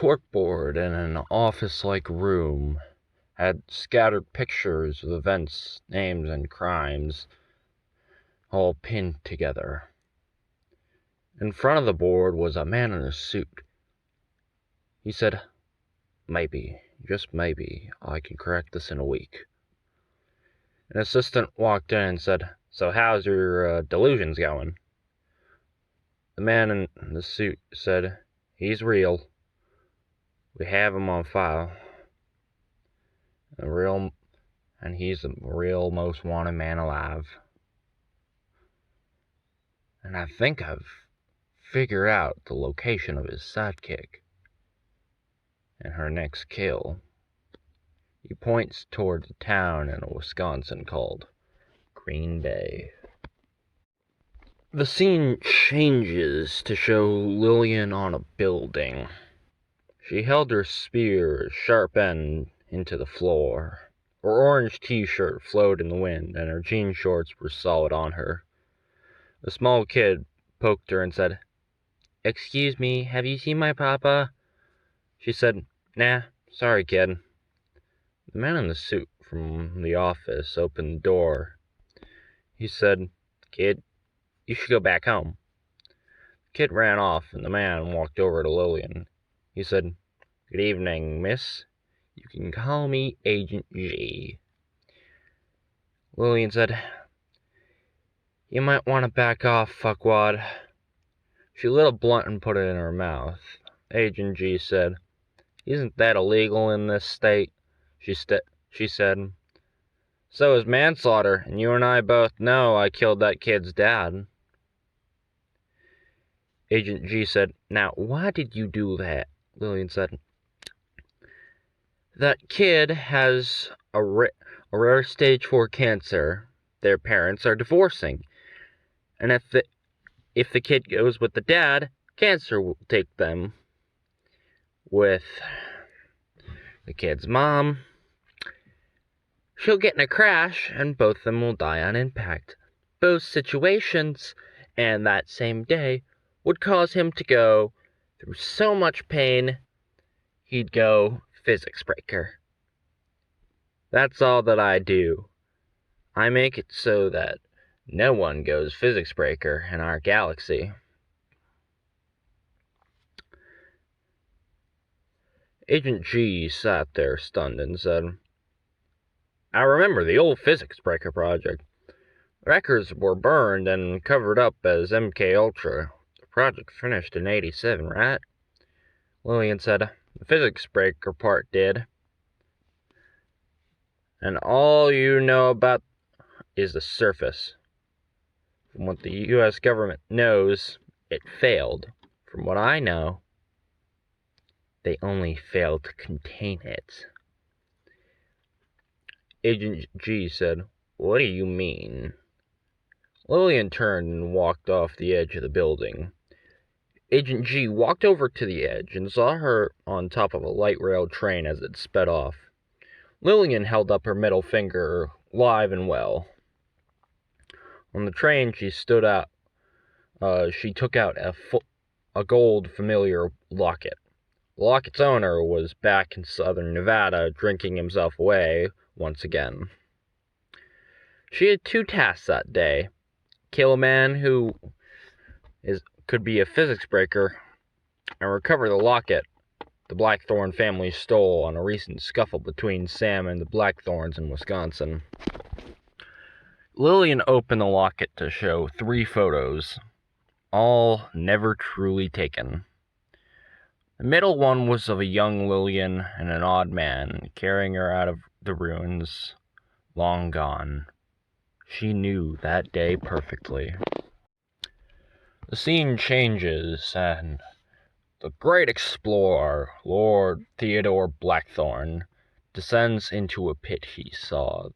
corkboard in an office-like room had scattered pictures of events, names, and crimes, all pinned together. In front of the board was a man in a suit. He said, "Maybe, just maybe, I can correct this in a week." An assistant walked in and said, "So how's your delusions going?" The man in the suit said, "He's real. We have him on file. And he's the real most wanted man alive. And I think I've figured out the location of his sidekick and her next kill." He points towards a town in Wisconsin called Green Bay. The scene changes to show Lillian on a building. She held her spear's sharp end into the floor. Her orange t-shirt flowed in the wind, and her jean shorts were solid on her. A small kid poked her and said, "Excuse me, have you seen my papa?" She said, "Nah, sorry, kid." The man in the suit from the office opened the door. He said, "Kid, you should go back home." The kid ran off, and the man walked over to Lillian. He said, "Good evening, miss. You can call me Agent G." Lillian said, "You might want to back off, fuckwad." She lit a blunt and put it in her mouth. Agent G said, "Isn't that illegal in this state?" She said, "So is manslaughter, and you and I both know I killed that kid's dad." Agent G said, "Now, why did you do that?" Lillian said, "That kid has a rare stage 4 cancer. Their parents are divorcing. And if the kid goes with the dad, cancer will take them. With the kid's mom, she'll get in a crash, and both of them will die on impact. Both situations, and that same day, would cause him to go through so much pain, he'd go physics breaker. That's all that I do. I make it so that no one goes physics breaker in our galaxy." Agent G sat there stunned and said, "I remember the old physics breaker project. Records were burned and covered up as MK Ultra. The project finished in 87, right?" Lillian said, "The physics breaker part did. And all you know about is the surface. From what the U.S. government knows, it failed. From what I know, they only failed to contain it." Agent G said, "What do you mean?" Lillian turned and walked off the edge of the building. Agent G walked over to the edge and saw her on top of a light rail train as it sped off. Lillian held up her middle finger, live and well. On the train, she took out a gold familiar locket. The locket's owner was back in southern Nevada, drinking himself away once again. She had 2 tasks that day: kill a man who could be a physics breaker, and recover the locket the Blackthorn family stole on a recent scuffle between Sam and the Blackthorns in Wisconsin. Lillian opened the locket to show 3 photos, all never truly taken. The middle one was of a young Lillian and an odd man carrying her out of the ruins, long gone. She knew that day perfectly. The scene changes, and the great explorer, Lord Theodore Blackthorn, descends into a pit he sawed.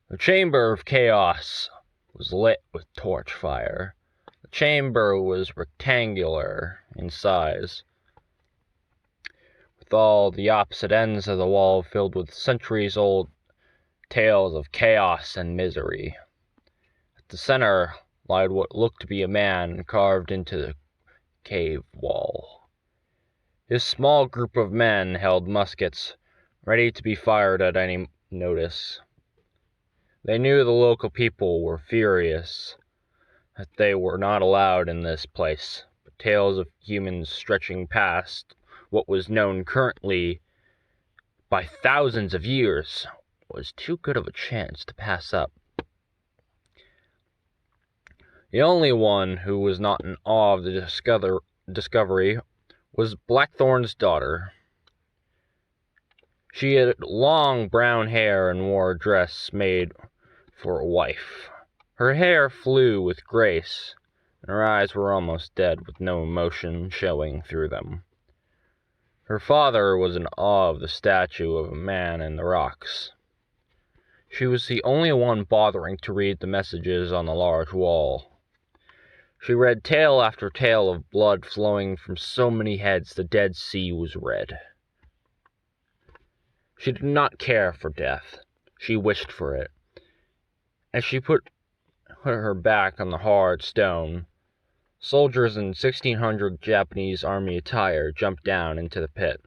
The Chamber of Chaos was lit with torch fire. The chamber was rectangular in size, with all the opposite ends of the wall filled with centuries-old tales of chaos and misery. At the center lied what looked to be a man carved into the cave wall. His small group of men held muskets, ready to be fired at any notice. They knew the local people were furious that they were not allowed in this place, but tales of humans stretching past what was known currently by thousands of years was too good of a chance to pass up. The only one who was not in awe of the discovery was Blackthorn's daughter. She had long brown hair and wore a dress made for a wife. Her hair flew with grace, and her eyes were almost dead, with no emotion showing through them. Her father was in awe of the statue of a man in the rocks. She was the only one bothering to read the messages on the large wall. She read tale after tale of blood flowing from so many heads the Dead Sea was red. She did not care for death. She wished for it. As she put her back on the hard stone, soldiers in 1600 Japanese army attire jumped down into the pit.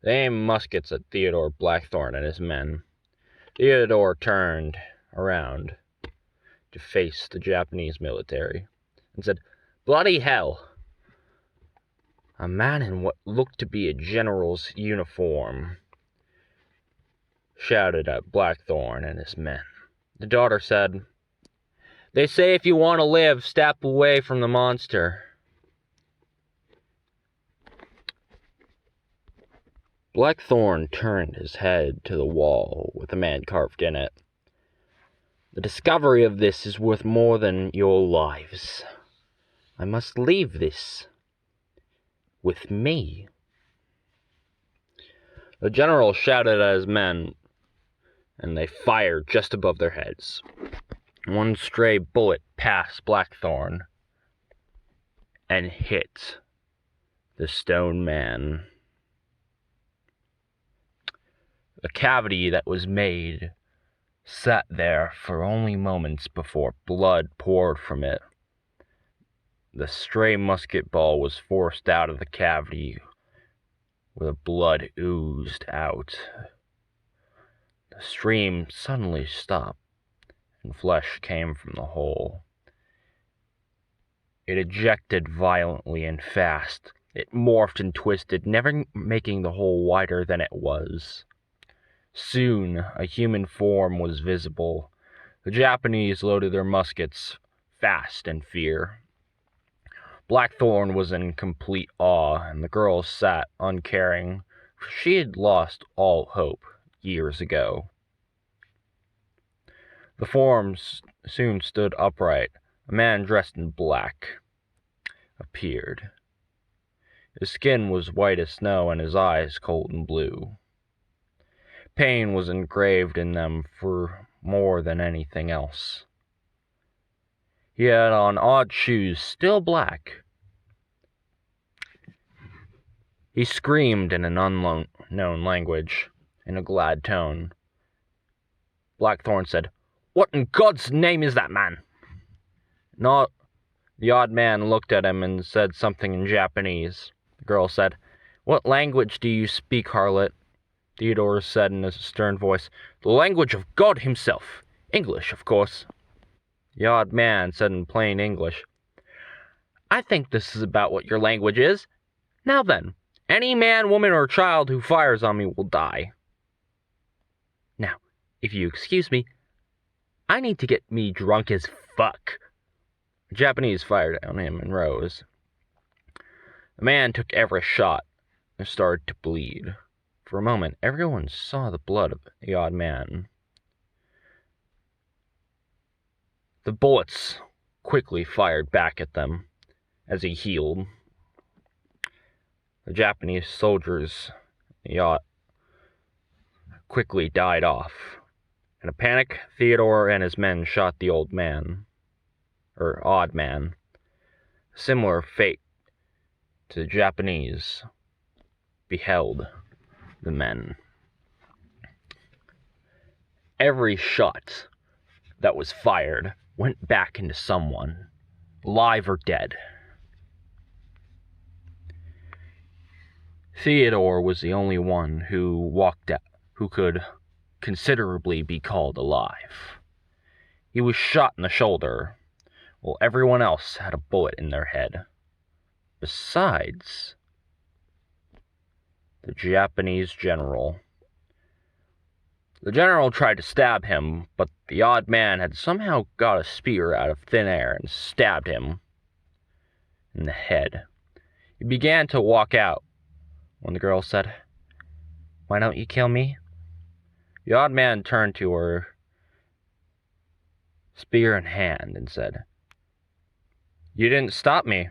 They aimed muskets at Theodore Blackthorne and his men. Theodore turned around to face the Japanese military and said, "Bloody hell!" A man in what looked to be a general's uniform shouted at Blackthorne and his men. The daughter said, "They say if you want to live, step away from the monster." Blackthorne turned his head to the wall with a man carved in it. "The discovery of this is worth more than your lives. I must leave this with me." The general shouted at his men, and they fired just above their heads. One stray bullet passed Blackthorne and hit the stone man. The cavity that was made sat there for only moments before blood poured from it. The stray musket ball was forced out of the cavity where the blood oozed out. The stream suddenly stopped, and flesh came from the hole. It ejected violently and fast. It morphed and twisted, never making the hole wider than it was. Soon, a human form was visible. The Japanese loaded their muskets fast in fear. Blackthorne was in complete awe, and the girl sat uncaring, for she had lost all hope years ago. The forms soon stood upright. A man dressed in black appeared. His skin was white as snow, and his eyes cold and blue. Pain was engraved in them for more than anything else. He had on odd shoes, still black. He screamed in an unknown language, in a glad tone. Blackthorne said, "What in God's name is that man?" The odd man looked at him and said something in Japanese. The girl said, "What language do you speak, harlot?" Theodore said in a stern voice, "The language of God himself. English, of course." The odd man said in plain English, "I think this is about what your language is. Now then, any man, woman, or child who fires on me will die. Now, if you excuse me, I need to get me drunk as fuck." The Japanese fired on him and rose. The man took every shot and started to bleed. For a moment, everyone saw the blood of the odd man. The bullets quickly fired back at them as he healed. The Japanese soldiers quickly died off. In a panic, Theodore and his men shot the odd man. A similar fate to the Japanese beheld the men. Every shot that was fired went back into someone, alive or dead. Theodore was the only one who could considerably be called alive. He was shot in the shoulder, while everyone else had a bullet in their head. Besides, the Japanese general. The general tried to stab him, but the odd man had somehow got a spear out of thin air and stabbed him in the head. He began to walk out when the girl said, "Why don't you kill me?" The odd man turned to her, spear in hand, and said, "You didn't stop me,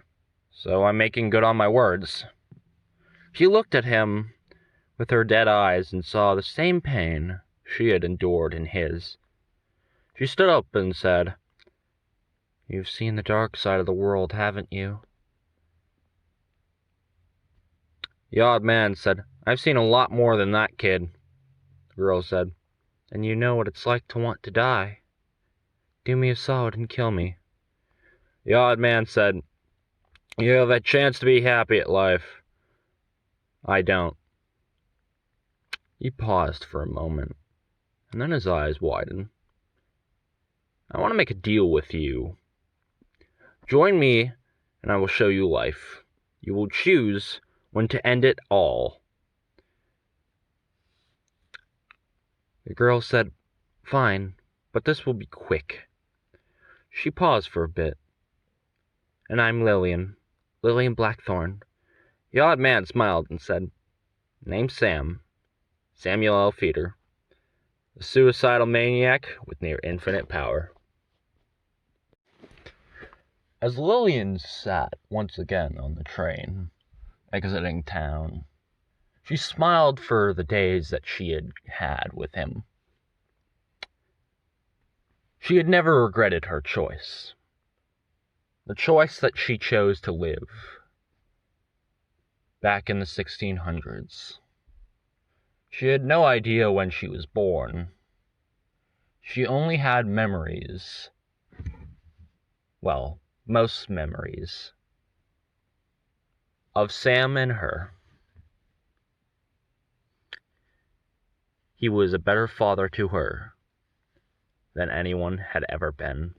so I'm making good on my words." She looked at him with her dead eyes and saw the same pain she had endured in his. She stood up and said, "You've seen the dark side of the world, haven't you?" The odd man said, "I've seen a lot more than that, kid." The girl said, "And you know what it's like to want to die. Do me a solid and kill me." The odd man said, "You have a chance to be happy at life. I don't." He paused for a moment, and then his eyes widened. "I want to make a deal with you. Join me, and I will show you life. You will choose when to end it all." The girl said, "Fine, but this will be quick." She paused for a bit. "And I'm Lillian Blackthorne." The odd man smiled and said, "Name's Samuel L. Feeder, a suicidal maniac with near infinite power." As Lillian sat once again on the train, exiting town, she smiled for the days that she had had with him. She had never regretted her choice. The choice that she chose to live back in the 1600s. She had no idea when she was born. She only had memories. Well, most memories of Sam and her. He was a better father to her than anyone had ever been.